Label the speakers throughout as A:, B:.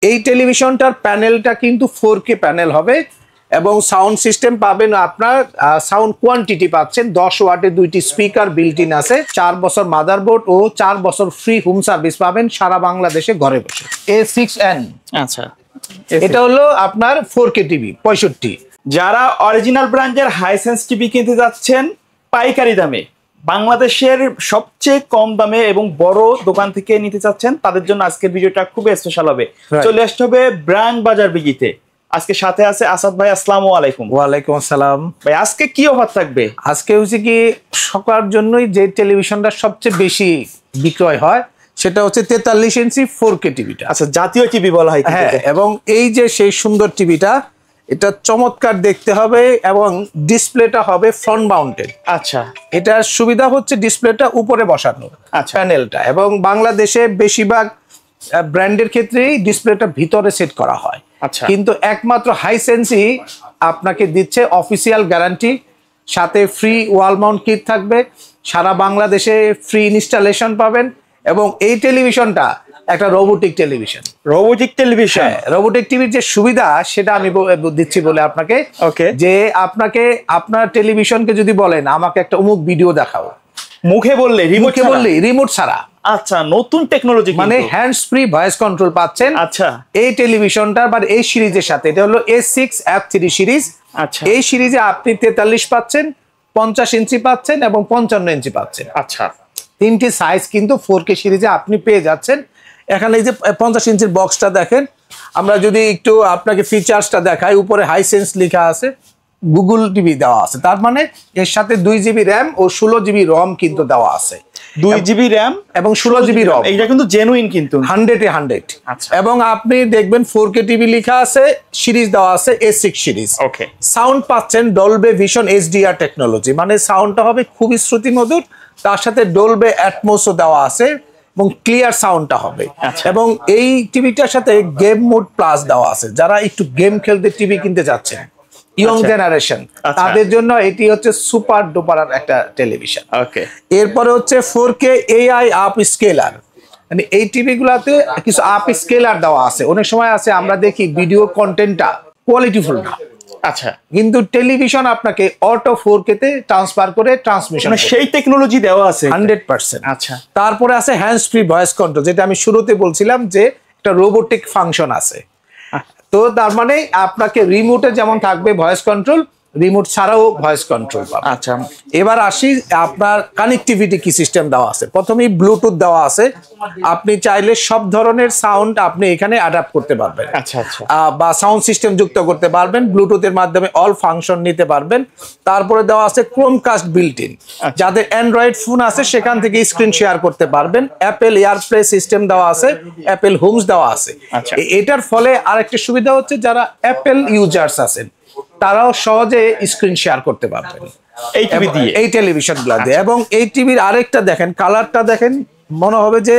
A: এই টেলিভিশনটার প্যানেলটা কিন্তু 4K প্যানেল হবে এবং সাউন্ড সিস্টেম পাবেন আপনার সাউন্ড কোয়ান্টিটি পাচ্ছেন 10 ওয়াটের 2টি স্পিকার বিল্ট ইন আছে, 4 বছর মাদারবোর্ড ও 4 বছর ফ্রি হোম সার্ভিস পাবেন সারা বাংলাদেশে ঘরে বসে। A6N,
B: আচ্ছা,
A: এটা হলো আপনার 4K টিভি 65।
B: যারা অরিজিনাল ব্র্যান্ডের হাইসেন্স টিভি কিনতে যাচ্ছেন পাইকারি দামে, বাংলাদেশের সবচেয়ে কম দামে এবং বড় দোকান থেকে নিতে চাচ্ছেন, তাদের জন্য আজকের ভিডিওটা খুব স্পেশাল হবে। চলে আসতে হবে ব্র্যান্ড বাজার বিগিতে। আজকে সাথে আছে আসাদ ভাই। আসসালামু আলাইকুম।
A: ওয়ালাইকুম আসসালাম
B: ভাই, আজকে কি অফার থাকবে?
A: আজকে হচ্ছে কি সকার জন্যই যে টেলিভিশনটা সবচেয়ে বেশি বিক্রয় হয় সেটা হচ্ছে 43 ইঞ্চি 4K টিভিটা।
B: আচ্ছা, জাতীয় টিভি বলা হয়।
A: হ্যাঁ, এবং এই যে সেই সুন্দর টিভিটা, এটা চমৎকার দেখতে হবে এবং ডিসপ্লেটা হবে ফ্রন্ট মাউন্টেড।
B: আচ্ছা,
A: এটার সুবিধা হচ্ছে ডিসপ্লেটা উপরে বসানো,
B: আচ্ছা,
A: প্যানেলটা, এবং বাংলাদেশে বেশিরভাগ ব্র্যান্ডের ক্ষেত্রেই ডিসপ্লেটা ভিতরে সেট করা হয়।
B: আচ্ছা,
A: কিন্তু একমাত্র হাইসেন্সই আপনাকে দিচ্ছে অফিসিয়াল গ্যারান্টি, সাথে ফ্রি ওয়াল মাউন্ট কিট থাকবে, সারা বাংলাদেশে ফ্রি ইনস্টলেশন পাবেন। এবং এই টেলিভিশনটা একটা robotic television.
B: Robotic television,
A: robotic টিভির যে সুবিধা সেটা আমি দিচ্ছি বলে আপনাকে, যে আপনাকে আপনার টেলিভিশনকে যদি বলেন আমাকে একটা অমুক ভিডিও দেখাও,
B: মুখে বললে
A: রিমোট ছাড়া।
B: আচ্ছা, নতুন টেকনোলজি,
A: মানে হ্যান্ডস ফ্রি ভয়েস কন্ট্রোল পাচ্ছেন।
B: আচ্ছা,
A: এই টেলিভিশনটা বা এই সিরিজের সাথে, এটা হলো A6F3 সিরিজ।
B: আচ্ছা,
A: এই সিরিজে আপনি 43 পাচ্ছেন, 50 ইঞ্চি পাচ্ছেন এবং 55 ইঞ্চি পাচ্ছেন।
B: আচ্ছা,
A: তিনটি সাইজ কিন্তু 4K সিরিজে আপনি পেয়ে যাচ্ছেন। এখানে এই যে 50 ইঞ্চির বক্সটা দেখেন, আমরা যদি একটু আপনাকে ফিচার্সটা দেখাই, উপরে হাইসেন্স লেখা আছে, গুগল টিভি দেওয়া আছে, তার মানে এর সাথে 2GB র্যাম ও 16GB রম কিন্তু দেওয়া আছে।
B: 2GB র্যাম এবং
A: 16GB রম,
B: এটা কিন্তু জেনুইন, কিন্তু
A: 100-100।
B: আচ্ছা,
A: এবং আপনি দেখবেন 4K টিভি লেখা আছে, সিরিজ দেওয়া আছে A6 সিরিজ।
B: ওকে,
A: সাউন্ড পাচ্ছেন ডলবে ভিশন HDR টেকনোলজি, মানে সাউন্ডটা হবে খুবই শ্রুতিমধুর, তার সাথে ডলবে অ্যাটমসও দেওয়া আছে এবং ক্লিয়ার সাউন্ডটা হবে। এবং এই টিভিটার সাথে গেম মোড প্লাস দেওয়া আছে, যারা একটু গেম খেলতে টিভি কিনতে যাচ্ছেন, ইয়ং জেনারেশন, তাদের জন্য এটি হচ্ছে সুপার ডুপার একটা টেলিভিশন।
B: ওকে,
A: এরপরে হচ্ছে 4K AI আপ স্কেলার, মানে এই টিভি গুলাতে কিছু আপ স্কেলার দেওয়া আছে। অনেক সময় আছে আমরা দেখি ভিডিও কন্টেন্টটা কোয়ালিটিফুল না,
B: আচ্ছা,
A: কিন্তু টেলিভিশন আপনাকে অটো 4K তে ট্রান্সফার করে ট্রান্সমিশন,
B: সেই টেকনোলজি দেওয়া আছে
A: 100%।
B: আচ্ছা,
A: তারপরে আছে হ্যান্ডস ফ্রি ভয়েস কন্ট্রোল, যেটা আমি শুরুতে বলছিলাম যে একটা রোবোটিক ফাংশন আছে। তো তার মানে আপনাকে রিমোটে যেমন থাকবে ভয়েস কন্ট্রোল, রিমোট ছাড়াও ভয়েস কন্ট্রোল পাবেন।
B: আচ্ছা,
A: এবার আসি আপনার কানেক্টিভিটি কি সিস্টেম দেওয়া আছে। প্রথমেই ব্লুটুথ দেওয়া আছে, আপনি চাইলে সব ধরনের সাউন্ড আপনি এখানে অ্যাডাপ্ট করতে পারবেন।
B: আচ্ছা, আচ্ছা,
A: বা সাউন্ড সিস্টেম যুক্ত করতে পারবেন, ব্লুটুথের মাধ্যমে অল ফাংশন নিতে পারবেন। তারপরে দেওয়া আছে ক্রোমকাস্ট বিল্ট ইন, যাদের অ্যান্ড্রয়েড ফোন আছে সেখান থেকে স্ক্রিন শেয়ার করতে পারবেন। অ্যাপেল এয়ারপ্লে সিস্টেম দেওয়া আছে, অ্যাপেল হোমস দেওয়া আছে। এটার ফলে আরেকটা সুবিধা হচ্ছে যারা অ্যাপেল ইউজার্স আছেন তারাও সহজে স্ক্রিন শেয়ার করতে পারবেন এই টেলিভিশন গুলাতে। এবং এই টিভির আরেকটা দেখেন, কালারটা দেখেন, মনে হবে যে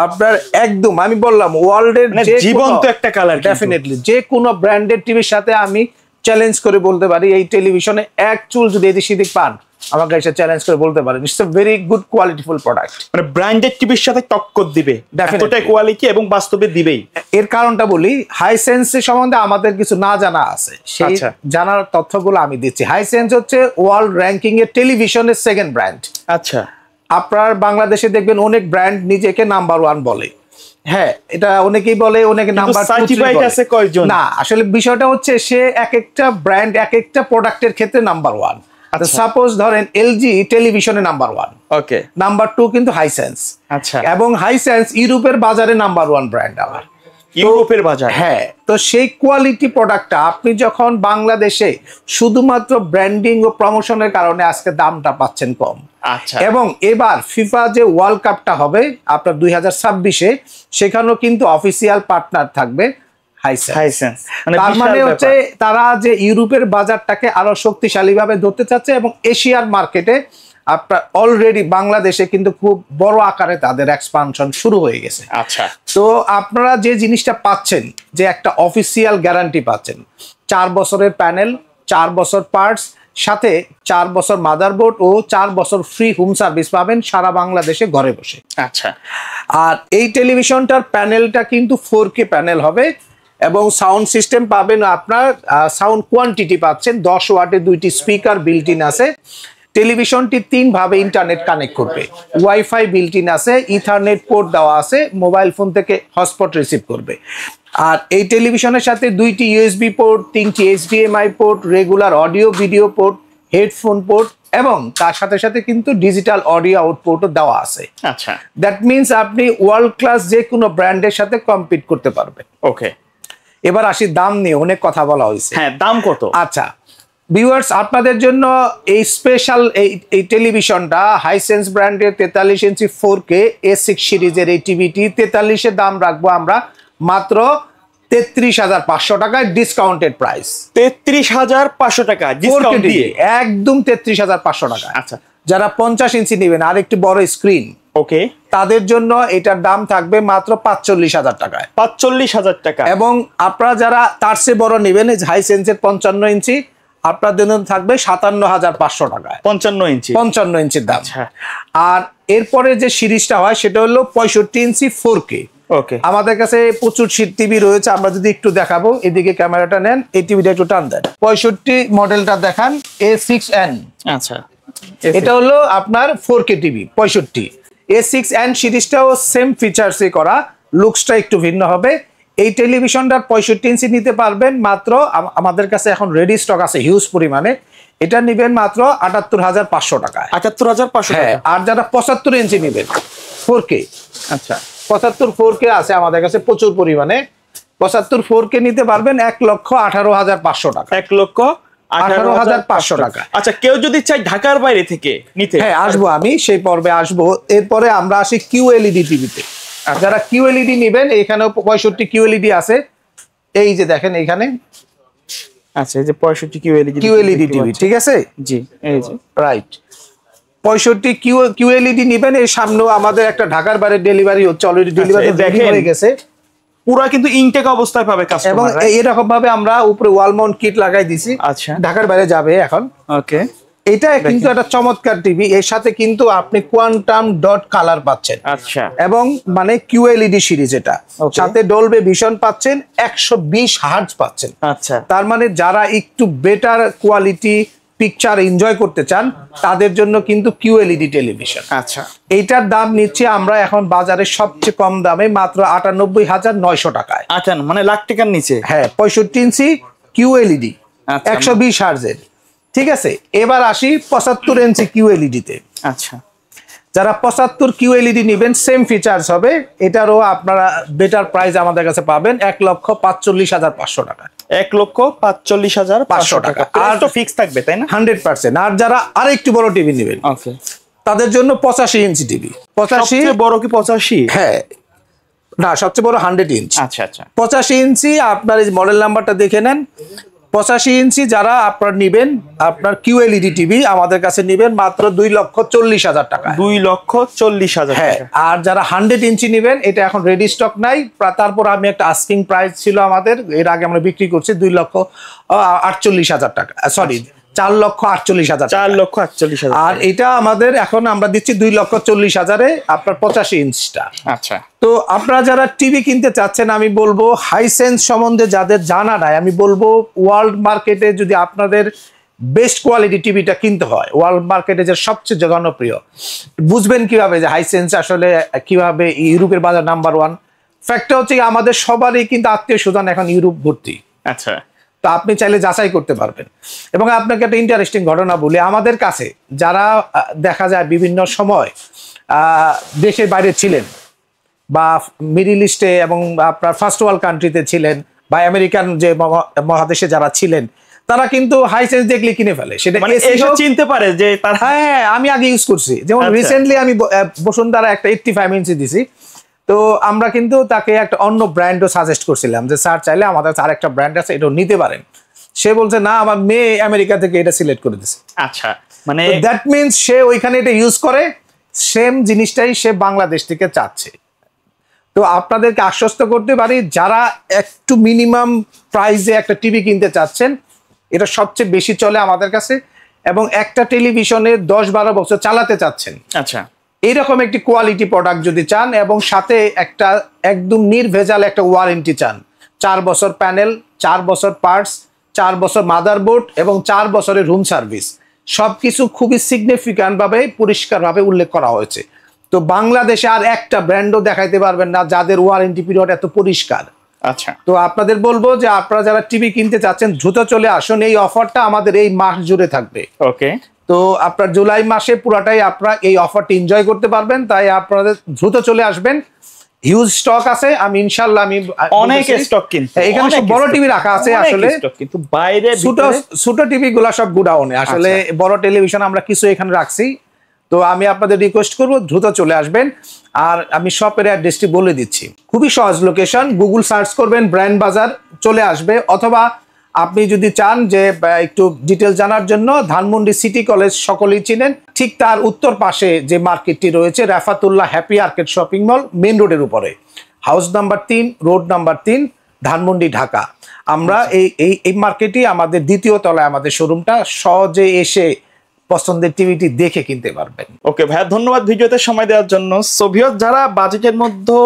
A: আপনার একদম, আমি বললাম ওয়ার্ল্ডের
B: জীবন্ত একটা কালার।
A: ডেফিনেটলি যে কোনো ব্র্যান্ডেড টিভির সাথে আমি চ্যালেঞ্জ করে বলতে পারি, এই টেলিভিশনে এক চুল যদি এদিক সেদিক পান আমাকে এসে চ্যালেঞ্জ করে বলতে পারেন, it's a very good qualityful product.
B: মানে ব্র্যান্ডেড টিভির সাথে টক্কর দিবে, এতটা কোয়ালিটি এবং বাস্তবে দিবেই।
A: এর কারণটা বলি, হাইসেন্স সম্বন্ধে আমাদের কিছু না জানা আছে, সেই জানার তথ্যগুলো আমি দিচ্ছি। হাইসেন্স হচ্ছে ওয়ার্ল্ড র্যাঙ্কিং এর টেলিভিশনের সেকেন্ড ব্র্যান্ড।
B: আচ্ছা,
A: আপনার বাংলাদেশে দেখবেন অনেক ব্র্যান্ড নিজেকে নাম্বার 1 বলে। হ্যাঁ, এটা অনেকেই বলে, অনেকে নাম্বার 2
B: আছে কয়জন
A: না, আসলে বিষয়টা হচ্ছে সে এক একটা ব্র্যান্ড এক একটা প্রোডাক্টের ক্ষেত্রে নাম্বার 1। সাপোজ ধরেন LG টেলিভিশনে নাম্বার 1,
B: ওকে,
A: নাম্বার 2 কিন্তু হাইসেন্স।
B: আচ্ছা,
A: এবং হাইসেন্স ইউরোপের বাজারে নাম্বার 1 ব্র্যান্ড আবার,
B: ইউরোপের বাজার।
A: হ্যাঁ, তো সেই কোয়ালিটি প্রোডাক্টটা আপনি যখন বাংলাদেশে শুধুমাত্র ব্র্যান্ডিং ও প্রমোশনের কারণে আজকে দামটা পাচ্ছেন কম।
B: আচ্ছা,
A: এবং এবার ফিফা যে ওয়ার্ল্ড কাপটা হবে আপনার 2026-এ, সেখানেও কিন্তু অফিসিয়াল পার্টনার থাকবে হাইসেন্স। তার মানে হচ্ছে তারা যে ইউরোপের বাজারটাকে আরো শক্তিশালী ভাবে ধরতে চাচ্ছে এবং এশিয়ার মার্কেটে আপনার অলরেডি বাংলাদেশে কিন্তু খুব বড় আকারে তাদের এক্সপানশন শুরু হয়ে গেছে।
B: আচ্ছা,
A: তো আপনারা যে জিনিসটা পাচ্ছেন, যে একটা অফিসিয়াল গ্যারান্টি পাচ্ছেন, 4 বছরের প্যানেল, 4 বছর পার্টস, সাথে 4 বছর মাদারবোর্ড ও 4 বছর ফ্রি হোম সার্ভিস পাবেন সারা বাংলাদেশে ঘরে বসে।
B: আচ্ছা,
A: আর এই টেলিভিশনটার প্যানেলটা কিন্তু 4K প্যানেল হবে এবং সাউন্ড সিস্টেম পাবেন আপনার সাউন্ড কোয়ান্টিটি পাচ্ছেন 10 ওয়াটের 2টি স্পিকার বিল্ট ইন আছে। টেলিভিশনটি 3 ভাবে ইন্টারনেট কানেক্ট করবে, ওয়াইফাই বিল্ট ইন আছে, ইথারনেট পোর্ট দেওয়া আছে, মোবাইল ফোন থেকে হটস্পট রিসিভ করবে। আর এই টেলিভিশনের সাথে 2টি ইউএসবি পোর্ট, 3টি HDMI port, regular audio video port, headphone port এবং তার সাথে সাথে কিন্তু ডিজিটাল অডিও আউটপুটও দেওয়া আছে।
B: আচ্ছা,
A: দ্যাট মিনস আপনি ওয়ার্ল্ড ক্লাস যে কোনো ব্র্যান্ডের সাথে কম্পিট করতে পারবেন।
B: ওকে,
A: এবার আসি দাম নিয়ে, অনেক কথা বলা হয়েছে।
B: হ্যাঁ, দাম কত?
A: আচ্ছা ভিউয়ার্স, আপনাদের জন্য এই স্পেশাল এই টেলিভিশনটা হাইসেন্স ব্র্যান্ডের 43 ইঞ্চি 4K A6 সিরিজের এই টিভিটি 43-এর দাম রাখবো আমরা মাত্র 33,500 টাকায়, ডিসকাউন্টেড প্রাইস
B: 33,500 টাকা ডিসকাউন্ট দিয়ে
A: একদম 33,500 টাকা।
B: আচ্ছা,
A: যারা 50 ইঞ্চি নেবেন আর একটু বড় স্ক্রিন,
B: ওকে,
A: তাদের জন্য এটার দাম থাকবে মাত্র 45,000 টাকায়।
B: 45,000 টাকা।
A: এবং আপনারা যারা তার চেয়ে বড় নেবেন, হাইসেন্সের 55 ইঞ্চি, আপনার জন্য থাকবে 57,500 টাকায়,
B: 55 ইঞ্চি
A: 55 ইঞ্চির দাম।
B: আচ্ছা,
A: আর এরপরে যে সিরিজটা হয় সেটা হলো 65 ইঞ্চি 4K।
B: ওকে,
A: আমাদের কাছে প্রচুর টিভি রয়েছে, আমরা যদি একটু দেখাবো, এদিকে ক্যামেরাটা নেন, এই টিভিটা একটু টান দেন, 65 মডেলটা দেখান, A6N।
B: আচ্ছা,
A: এটা হলো আপনার 4K টিভি 65। A6N সিরিজটাও সেম ফিচার্সে করা, লুকসটা একটু ভিন্ন হবে। এই টেলিভিশনটার 65 ইঞ্চি নিতে পারবেন মাত্র, আমাদের কাছে এখন রেডি স্টক আছে হিউজ পরিমাণে, এটা নেবেন মাত্র 78,500 টাকায়।
B: 78,500
A: হ্যাঁ,
B: টাকা।
A: আর যারা 75 ইঞ্চি নেবেন 4K,
B: আচ্ছা,
A: 75 4K আছে আমাদের কাছে প্রচুর পরিমাণে, 75 4K নিতে পারবেন 1,18,500 টাকা।
B: 1,18,500
A: টাকা।
B: আচ্ছা, কেউ যদি চাই ঢাকার বাইরে থেকে নিতে?
A: হ্যাঁ, আসবো, আমি সেই পর্বে আসবো। এরপরে আমরা আসি QLED টিভিতে। যারা QLED নেবেন, এখানেও 65 QLED আছে, এই যে দেখেন এখানে
B: আচ্ছা, এই যে 65 QLED
A: টিভি, ঠিক আছে,
B: জি, এই যে
A: রাইট। 65 QLED নেবেন। এই সামনেও আমাদের একটা ঢাকার বাইরে ডেলিভারি হচ্ছে, অলরেডি ডেলিভারি হয়ে গেছে,
B: পুরা কিন্তু ইনটেক অবস্থায় পাবে
A: এবং
B: কাস্টমার।
A: এরকম ভাবে আমরা উপরে ওয়াল মাউন্ট কিট লাগাই দিছি।
B: আচ্ছা,
A: ঢাকার বাইরে যাবে এখন।
B: ওকে,
A: এটা কিন্তু একটা চমৎকার টিভি, এর সাথে কিন্তু আপনি কোয়ান্টাম ডট কালার পাচ্ছেন।
B: আচ্ছা,
A: এবং মানে QLED সিরিজ, এটা সাথে ডলবে ভিশন পাচ্ছেন, 120 হার্টজ পাচ্ছেন।
B: আচ্ছা,
A: তার মানে যারা একটু বেটার কোয়ালিটি পিকচার এনজয় করতে চান তাদের জন্য কিন্তু QLED টেলিভিশন।
B: আচ্ছা,
A: এইটার দাম নিচ্ছে আমরা এখন বাজারে সবচেয়ে কম দামে মাত্র 98,900 টাকায়।
B: আচ্ছা, মানে লাখ টাকার নিচে।
A: হ্যাঁ, 65 ইঞ্চি QLED,
B: আচ্ছা,
A: 120 হার্টজের। ঠিক আছে, এবার আসি 75 ইঞ্চি QLED তে।
B: আচ্ছা,
A: যারা 75 QLED নেবেন, সেম ফিচার্স হবে, এটারও আপনারা বেটার প্রাইস আমাদের কাছে পাবেন 1,45,500 টাকা।
B: 1,45,500 টাকা। আর তো ফিক্স থাকবে, তাই না?
A: 100%। আর যারা আরেকটু বড় টিভি নেবেন,
B: ওকে,
A: তাদের জন্য 85 ইঞ্চি টিভি। 85,
B: সবচেয়ে বড় কি 85?
A: হ্যাঁ, না, সবচেয়ে বড় 100 ইঞ্চি।
B: আচ্ছা, আচ্ছা,
A: 85 ইঞ্চি আপনার এই মডেল নাম্বারটা দেখে নেন। 85 ইঞ্চি যারা আপনার নিবেন, আপনার QLED টিভি আমাদের কাছে নিবেন মাত্র 2,40,000 টাকা।
B: 2,40,000
A: হ্যাঁ,
B: টাকা।
A: আর যারা 100 ইঞ্চি নিবেন, এটা এখন রেডি স্টক নাই, তারপর আমি একটা আস্কিং প্রাইস ছিল আমাদের, এর আগে আমরা বিক্রি করছি 2,48,000 টাকা, সরি 4,48,000 টাকা।
B: 4,48,000।
A: আর এটা আমাদের এখন আমরা দিচ্ছি 2,40,000-এ আপনার 85 ইঞ্চটা।
B: আচ্ছা,
A: তো আপনারা যারা টিভি কিনতে চাচ্ছেন, আমি বলবো হাইসেন্স সম্বন্ধে যাদের জানা নাই, আমি বলবো ওয়ার্ল্ড মার্কেটে যদি আপনাদের বেস্ট কোয়ালিটি টিভিটা কিনতে হয়, ওয়ার্ল্ড মার্কেটে যে সবচেয়ে জনপ্রিয়, বুঝবেন কিভাবে যে হাইসেন্স আসলে কিভাবে ইউরোপের বাজার নাম্বার 1। ফ্যাক্টর হচ্ছে আমাদের সবারই কিন্তু আত্মীয় স্বজন এখন ইউরোপ ভর্তি।
B: আচ্ছা,
A: তো আপনি চাইলে যাচাই করতে পারবেন। এবং আপনাকে একটা ইন্টারেস্টিং ঘটনা বলি, আমাদের কাছে যারা দেখা যায় বিভিন্ন সময় দেশের বাইরে ছিলেন, বা মিডল ইস্টে এবং আপনার ফার্স্ট ওয়ার্ল্ড কান্ট্রিতে ছিলেন, বা আমেরিকান যে মহাদেশে যারা ছিলেন, তারা কিন্তু হাইসেন্স দেখলে কিনে ফেলে, সেটা
B: মানে এসে চিনতে পারে যে তার।
A: হ্যাঁ, আমি আগে ইউজ করছি, যেমন রিসেন্টলি আমি বসুন্ধরা একটা 85 ইঞ্চি দিছি, তো আমরা কিন্তু তাকে একটা অন্য ব্র্যান্ডও সাজেস্ট করছিলাম যে স্যার চাইলে আমাদের আরেকটা ব্র্যান্ড আছে, এটাও নিতে পারেন। সে বলছে না, আমার মেয়ে আমেরিকা থেকে এটা সিলেক্ট করে দিছে।
B: আচ্ছা, মানে
A: দ্যাট মিনস সে ওইখানে এটা ইউজ করে, সেম জিনিসটাই সে বাংলাদেশ থেকে চাচ্ছে। তো আপনাদেরকে আশ্বস্ত করতে পারি, যারা একটু মিনিমাম প্রাইসে একটা টিভি কিনতে চাচ্ছেন, এটা সবচেয়ে বেশি চলে আমাদের কাছে। এবং একটা টেলিভিশনে 10-12 বছর চালাতে চাচ্ছেন,
B: আচ্ছা,
A: এইরকম একটি কোয়ালিটি প্রোডাক্ট যদি চান এবং সাথে একটা একদম নির্ভেজাল একটা ওয়ারেন্টি চান, 4 বছর প্যানেল, 4 বছর পার্টস, 4 বছর মাদারবোর্ড এবং 4 বছরের রুম সার্ভিস, সবকিছু খুবই সিগনিফিক্যান্ট ভাবে পরিষ্কারভাবে উল্লেখ করা হয়েছে। তো বাংলাদেশে আর একটা ব্র্যান্ডও দেখাইতে পারবেন না যাদের ওয়ারেন্টি পিরিয়ড এত পরিষ্কার।
B: আচ্ছা,
A: তো আপনাদের বলবো যে আপনারা যারা টিভি কিনতে চাচ্ছেন দ্রুত চলে আসুন, এই অফারটা আমাদের এই মাস জুড়ে থাকবে।
B: ওকে,
A: তো আপনার জুলাই মাসে পুরাটাই আপনারা এই অফারটি এনজয় করতে পারবেন, তাই আপনাদের দ্রুত চলে আসবেন। হিউজ স্টক আছে, আমি ইনশাআল্লাহ আমি
B: অনেক স্টক কিন্তু
A: এখানে সব বড় টিভি রাখা আছে, আসলে
B: কিন্তু বাইরে
A: ছোট টিভি গুলা সব গুডাউনে, আসলে বড় টেলিভিশন আমরা কিছু এখানে রাখছি। তো আমি আপনাদের রিকোয়েস্ট করব দ্রুত চলে আসবেন। আর আমি শপের অ্যাড্রেসটি বলে দিচ্ছি, খুবই সহজ লোকেশন, গুগল সার্চ করবেন ব্র্যান্ড বাজার চলে আসবে, অথবা আপনি যদি চান যে একটু ডিটেল জানার জন্য ধানমন্ডি সিটি কলেজ সকলেই চিনেন, ঠিক তার উত্তর পাশে যে মার্কেটটি রয়েছে Rafatullah happy arcade shopping mall, main রোডের উপরে, house number 3, road number 3, Dhanmondi, Dhaka. আমরা এই মার্কেটই আমাদের দ্বিতীয় তলায় আমাদের শোরুমটা, সহজে এসে পছন্দের টিভিটি দেখে কিনতে পারবেন।
B: ওকে ভাইয়া, ধন্যবাদ ভিডিওতে সময় দেওয়ার জন্য। সো ভিউয়ার্স, যারা বাজেটের মধ্যে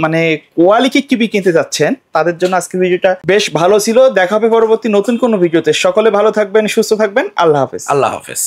B: মানে কোয়ালিটি টিভি কিনতে যাচ্ছেন তাদের জন্য আজকের ভিডিওটা বেশ ভালো ছিল। দেখা হবে পরবর্তী নতুন কোনো ভিডিওতে। সকলে ভালো থাকবেন, সুস্থ থাকবেন। আল্লাহ হাফেজ।
A: আল্লাহ হাফেজ।